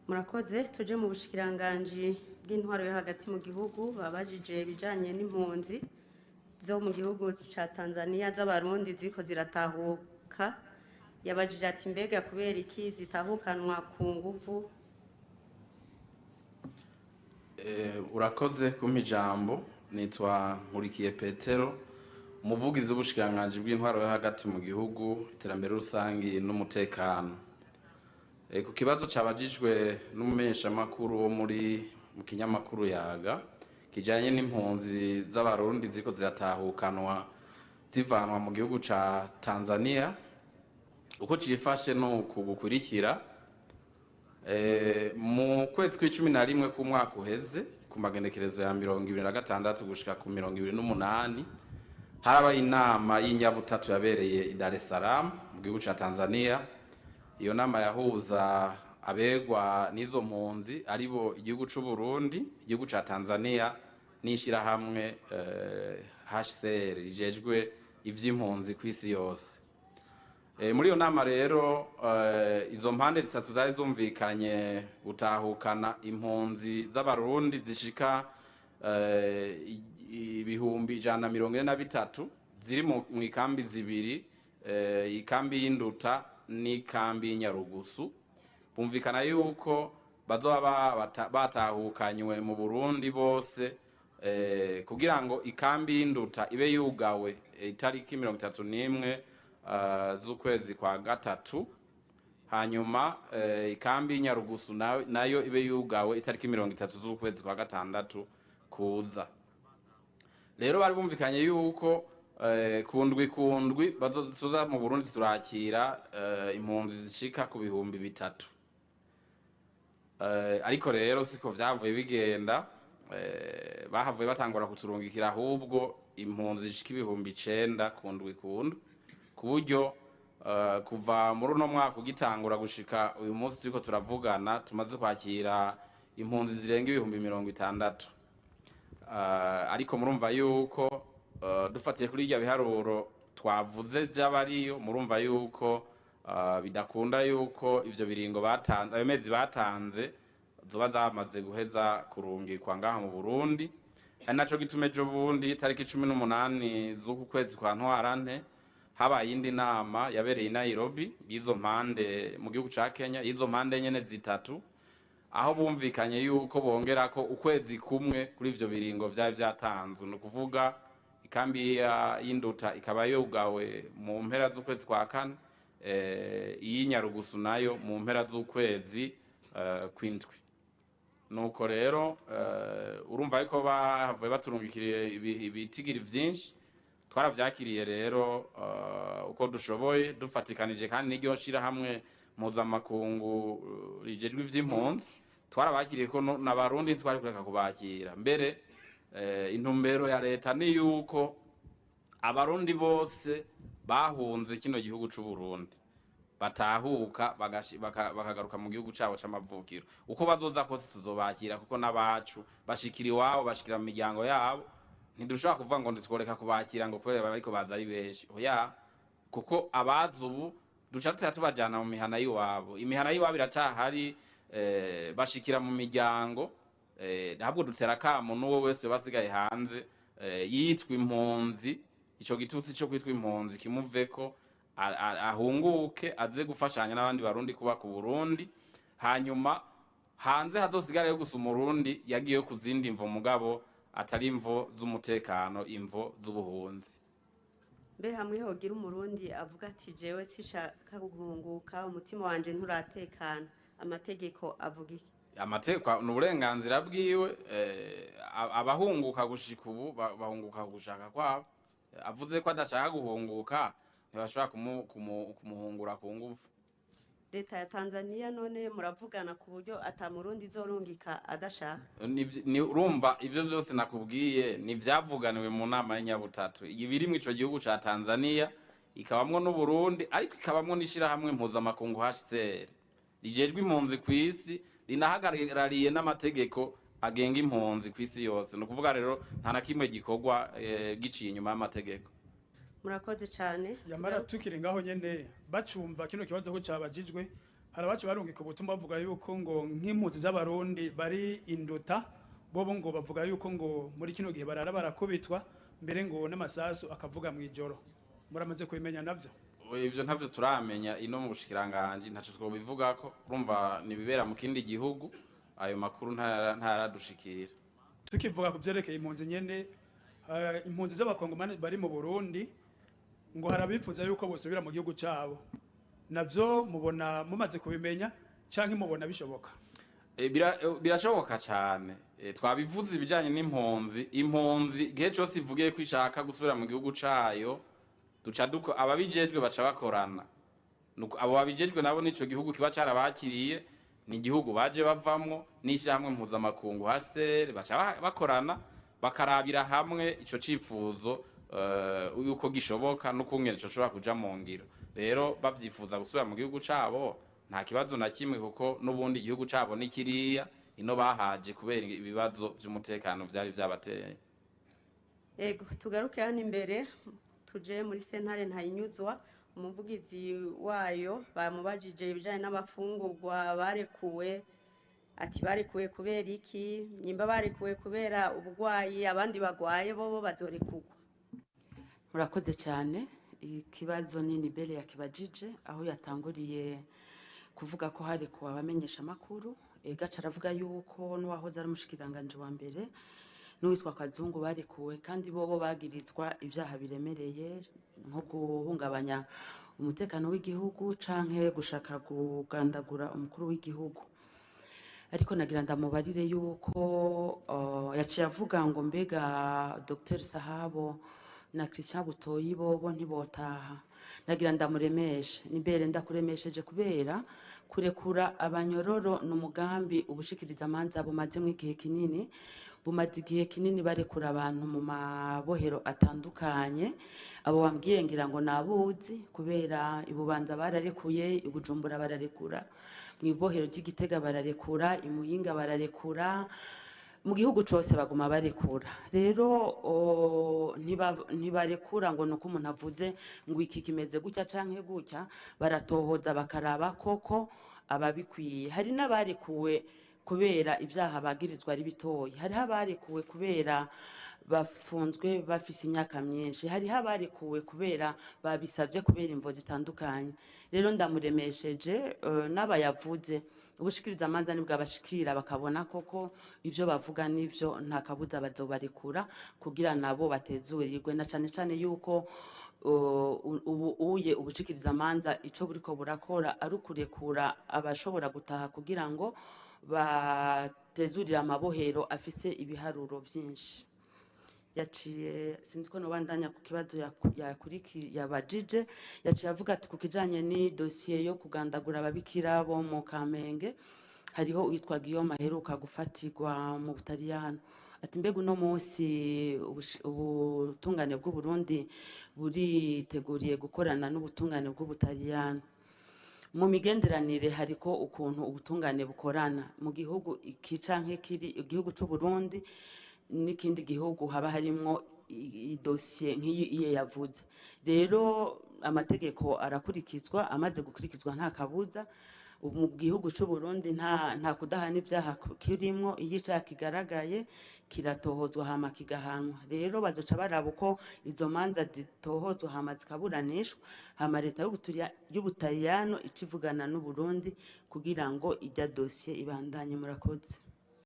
murakoze tuje mu bushikiranganje bw'intwaro yo hagati mu gihugu babajije bijanye n'impunzi zo mu gihugu ca Tanzania z'abarundi ziko ziratahuka yabajije ati mbega kubera iki zitahukanwa ku nguvu. Urakoze kumpa ijambo. Nitwa Nkurikiye Petero, umuvugizi w'ubushikiranganje bw'intwaro yo hagati mu gihugu, iterambere rusangi n'umutekano. Ku kibazo cabajijwe n'umumenyeshamakuru wo mu kinyamakuru Yaga kijanye n'impunzi z'abarundi ziko ziratahukanwa zivanwa mu gihugu ca Tanzania, uko cifashe no kugukurikira. Mu kwezi kw'icumi na rimwe k'umwaka uheze ku magenekerezo ya 2026 gushika ku 2028 harabaye inama y'inyabutatu yabereye i Dar es Salaam mu gihugu ca Tanzania. Iyo nama yahuza abegwa n'izo mpunzi aribo igihugu c'u Burundi, igihugu ca Tanzania n'ishirahamwe HCR rijejwe ivy'impunzi kw'isi yose. Muri iyo nama rero izo mpande zitatu zari zumvikanye gutahukana impunzi z'abarundi zishika ibihumbi 143 ziri mu ikambi zibiri, ikambi y'Induta n'ikambi y'Inyarugusu. Bumvikana yuko bazoba batahukanywe mu Burundi bose kugira ngo ikambi y'Induta ibe yugawe itariki 31 z'ukwezi kwa gatatu, hanyuma ikambi y'Inyarugusu nayo ibe yugawe itariki 30 z'ukwezi kwa gatandatu kuza. Rero bari bumvikanye yuko kundwi bazoza mu Burundi turakira impunzi zishika ku bihumbi 3. Ariko rero siko vyavuye bigenda, bahavuye batangura kuturungikira ahubwo impunzi zishika ibihumbi 9 kundwi ku buryo kuva muri uno mwaka ugitangura gushika uyu munsi turiko turavugana tumaze kwakira impunzi zirenga ibihumbi 60. Ariko murumva yuko dufatiye kuri irya biharuro twavuze by'abariyo, murumva yuko bidakunda yuko ivyo biringo batanze, ayo mezi batanze zoba zamaze guheza kurungikwa ngaha mu Burundi. Ari naco gitumeje ubundi tariki 18 z'uku kwezi kwa Ntwarante habaye indi nama yabereye i Nairobi y'izo mpande mu gihugu ca Kenya, y'izo mpande nyene zitatu, aho bumvikanye yuko bongerako ukwezi kumwe kuri ivyo biringo vyatanzwe. No kuvuga ikambi y'Induta ikaba yugawe mu mpera z'ukwezi kwa kane, y'Inyarugusu nayo mu mpera z'ukwezi kw'indwi. Nuko rero urumva yuko bahavuye baturungikiriye ibitigiri vyinshi. Twaravyakiriye rero uko dushoboye dufatikanije kandi n'iryo shirahamwe mpuzamakungu rijejwe ivy'impunzi. Twarabakiriye ko n'abarundi twari kureka kubakira. Mbere intumbero ya leta ni yuko abarundi bose bahunze kino gihugu c'u Burundi batahuka bakagaruka mu gihugu cabo c'amavukiro. Uko bazoza kose tuzobakira kuko n'abacu bashikira iwabo, bashikira mu miryango yabo. Ntidushobora kuvuga ngo nditworeka kubakira ngo kubera bariko baza ari benshi. Oya, kuko abazi ubu duca tubajana mu mihana y'iwabo. Imihana y'iwabo iracahari, bashikira mu miryango. Ntabwo dutera kamo n'uwo wese basigaye hanze yitwa impunzi, ico gitutsi cyo kwitwa impunzi kimuveko, ahunguke aze gufashanya n'abandi barundi kuba ku Burundi. Hanyuma hanze hazosigara yo gusa umurundi yagiye ku zindi mvo mugabo atari imvo z'umutekano, imvo z'ubuhunzi. Mbe hamwe hogira umurundi avuga ati jewe sishaka guhunguka, umutima wanje nturatekana, amategeko avuga iki? Amategeko n'uburenganzira bwiwe. Abahunguka gushika ubu bahunguka gushaka kwabo. Avuze ko adashaka guhunguka ntibashobora kumuhungura ku ngufu. Leta ya Tanzania none muravugana ku buryo atamurundi zorungika adashaka? Urumva ivyo vyose nakubwiye ni vyavuganiwe mu nama y'inyabutatu ibiri mu ico gihugu ca Tanzania, ikabamwo n'u Burundi, ariko ikabamwo n'ishirahamwe mpuzamakungu HCR rijejwe impunzi kw'isi, rinahagarariye n'amategeko agenga impunzi kw'isi yose. No kuvuga rero nta na kimwe gikorwa giciye inyuma y'amategeko. Murakoze cyane. Yamara tukiri ngaho nyene bacumva kino kibazo ko cabajijwe, hari abacu barungika ubutumwa bavuga yuko ngo nk'impunzi z'abarundi bari induta bobo ngo bavuga yuko ngo muri kino gihe barara barakubitwa mbere ngo n'amasasu akavuga mu ijoro muramaze kubimenya navyo ivyo ntavyo turamenya ino mu bushikiranganje ntaco twobivuga ko urumva nibibera mu kindi gihugu ayo makuru ntaradushikira tukivuga ku byerekeye impunzi nyene impunzi z'abakongomani bari mu Burundi ngo harabifuza yuko bosubira mu gihugu cabo navyo mubona mumaze kubimenya canke mubona bishoboka birashoboka cyane twabivuze ibijanye n'impunzi igihe cyose ivugiye ko ishaka gusubira mu gihugu cayo duca ababijejwe baca bakorana abo babijejwe nabo n'ico gihugu kiba carabakiriye ni igihugu baje bavamwo n'ishyirahamwe mpuzamakungu HCR baca bakorana bakarabira hamwe ico cifuzo yuko gishoboka n'ukungene ico shobora kuja mu ngiro rero bavyifuza gusubira mu gihugu cabo nta kibazo na kimwe kuko n'ubundi igihugu cabo ni kiriya ino bahaje kubera ibibazo vy'umutekano vyari vyabateye. Yego tugaruke hano imbere tuje muri sentare Ntayinyuzwa umuvugizi wayo bamubajije ibijanye n'abafungurwa barekuwe ati barekuwe kubera iki nyimba barekuwe kubera ubugwayi abandi bagwaye bobo bazorekugwa. Murakoze cyane ikibazo nini bere yakibajije aho yatanguriye kuvuga ko harekuwe abamenyesha makuru gaca aravuga yuko n'uwahoze ari umushikiranganje wa mbere n'uwitwa Kazungu barekuwe kandi bobo bagirizwa ivyaha biremereye nko guhungabanya umutekano w'igihugu canke gushaka kugandagura umukuru w'igihugu ariko nagira ndamubarire yuko yaciye avuga ngo mbega Dr Sahabo na Christian Butoyi bobo ntibotaha nagira ndamuremeshe nimbere ndakuremesheje kubera kurekura abanyororo n'umugambi ubushikiriza amanza bumaze mu igihe kinini bumaze igihe kinini barekura abantu mu mabohero atandukanye abo bambwiye ngira ngo nabuzi kubera ibubanza bararekuye ibujumbura bararekura mu ibohero ry'Igitega bararekura imuyinga bararekura mu gihugu cyose baguma barekura rero ntibarekura ngo nuko umuntu avuze ngo iki kimeze gutya canke gutya baratohoza bakaraba koko ababikwiye hari n'abarekuwe kubera ivyaha bagirizwa ari bitoyi hari abarekuwe kubera bafunzwe bafise imyaka myinshi hari abarekuwe kubera babisavye kubera imvo zitandukanye rero ndamuremesheje n'abayavuze ubushikiriza amanza nibwo abashikira bakabona koko ivyo bavuga nivyo nta kabuza bazobarekura kugira nabo batezurirwe na cane cane yuko uye ubushikiriza amanza ico buriko burakora ari ukurekura abashobora gutaha kugira ngo batezurira amabohero afise ibiharuro vyinshi yaciye sinzi ko nobandanya ku kibazo yabajije yaciye avuga ati ku kijanye ni dossier yo kugandagura ababikira bo mu Kamenge hariho witwa Guillaume aheruka gufatirwa mu Butaliyano ati mbega uno munsi ubutungane bw'u Burundi buriteguriye gukorana n'ubutungane bw'Ubutaliyano mu migenderanire hariko ukuntu ubutungane bukorana mu gihugu ikicanke kiri igihugu c'u Burundi n'ikindi gihugu haba harimwo idosiye nk'iyi yavuze rero amategeko arakurikizwa amaze gukurikizwa nta kabuza mu gihugu c'u Burundi nta kudahana ivyaha kirimwo iyo icaha kigaragaye kiratohozwa hama kigahanwa rero bazoca baraba uko izo manza zitohozwa hama zikaburanishwa hama leta y'Ubutaliyano icivugana n'u Burundi kugira ngo ijya dosiye ibandanye murakoze.